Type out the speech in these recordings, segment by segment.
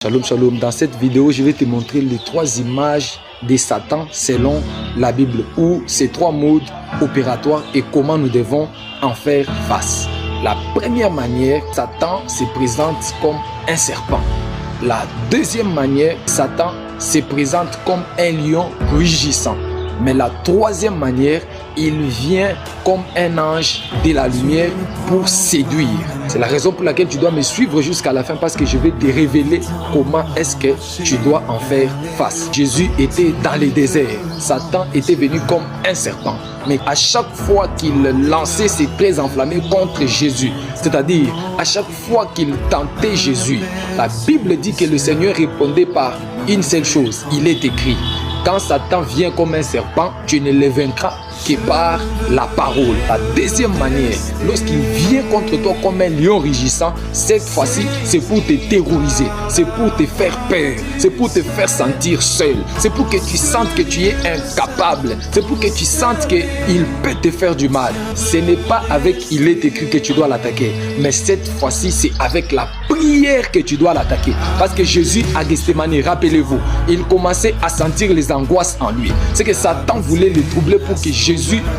Shalom, shalom. Dans cette vidéo, je vais te montrer les 3 images de Satan selon la Bible, ou ces 3 modes opératoires et comment nous devons en faire face. La première manière, Satan se présente comme un serpent. La deuxième manière, Satan se présente comme un lion rugissant. Mais la troisième manière, il vient comme un ange de la lumière pour séduire. C'est la raison pour laquelle tu dois me suivre jusqu'à la fin, parce que je vais te révéler comment est-ce que tu dois en faire face. Jésus était dans le désert. Satan était venu comme un serpent. Mais à chaque fois qu'il lançait ses traits enflammés contre Jésus, c'est-à-dire à chaque fois qu'il tentait Jésus, la Bible dit que le Seigneur répondait par une seule chose. Il est écrit: quand Satan vient comme un serpent, tu ne le vaincras que par la parole. La deuxième manière, lorsqu'il vient contre toi comme un lion rugissant, cette fois-ci, c'est pour te terroriser, c'est pour te faire peur, c'est pour te faire sentir seul, c'est pour que tu sentes que tu es incapable, c'est pour que tu sentes qu'il peut te faire du mal. Ce n'est pas avec il est écrit que tu dois l'attaquer, mais cette fois-ci, c'est avec la prière que tu dois l'attaquer. Parce que Jésus à Gethsémani, rappelez-vous, il commençait à sentir les angoisses en lui. C'est que Satan voulait le troubler pour que Jésus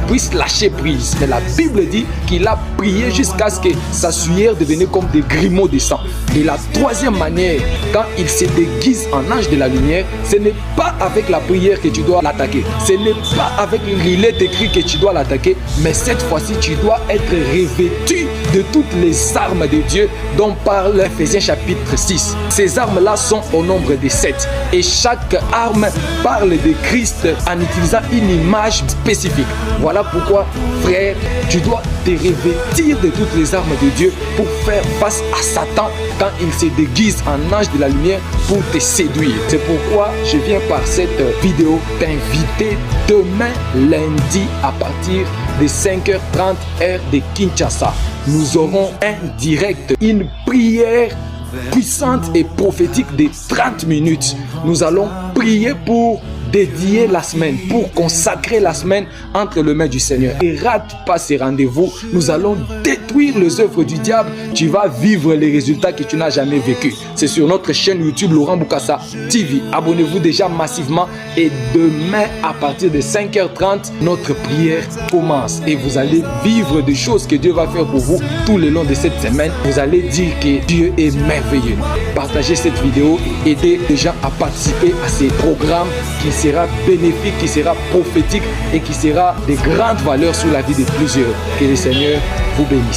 puisse lâcher prise. Mais la Bible dit qu'il a prié jusqu'à ce que sa sueur devenait comme des grumeaux de sang. Et la troisième manière, quand il se déguise en ange de la lumière, ce n'est pas avec la prière que tu dois l'attaquer. Ce n'est pas avec il est écrit que tu dois l'attaquer, mais cette fois-ci, tu dois être revêtu de toutes les armes de Dieu dont parle Ephésiens chapitre 6. Ces armes-là sont au nombre de 7. Et chaque arme parle de Christ en utilisant une image spécifique. Voilà pourquoi, frère, tu dois te revêtir de toutes les armes de Dieu pour faire face à Satan quand il se déguise en ange de la lumière pour te séduire. C'est pourquoi je viens par cette vidéo t'inviter demain lundi à partir de 5h30 heure de Kinshasa. Nous aurons un direct, une prière puissante et prophétique de 30 minutes. Nous allons prier pour dédier la semaine, pour consacrer la semaine entre les mains du Seigneur. Et rate pas ces rendez-vous. Nous allons détruire les œuvres du diable. Tu vas vivre les résultats que tu n'as jamais vécu. C'est sur notre chaîne YouTube Laurent Boukassa TV. Abonnez-vous déjà massivement. Et demain, à partir de 5h30, notre prière commence. Et vous allez vivre des choses que Dieu va faire pour vous tout le long de cette semaine. Vous allez dire que Dieu est merveilleux. Partagez cette vidéo et aidez les gens à participer à ces programmes qui sera bénéfique, qui sera prophétique et qui sera de grandes valeurs sur la vie de plusieurs. Que le Seigneur vous bénisse.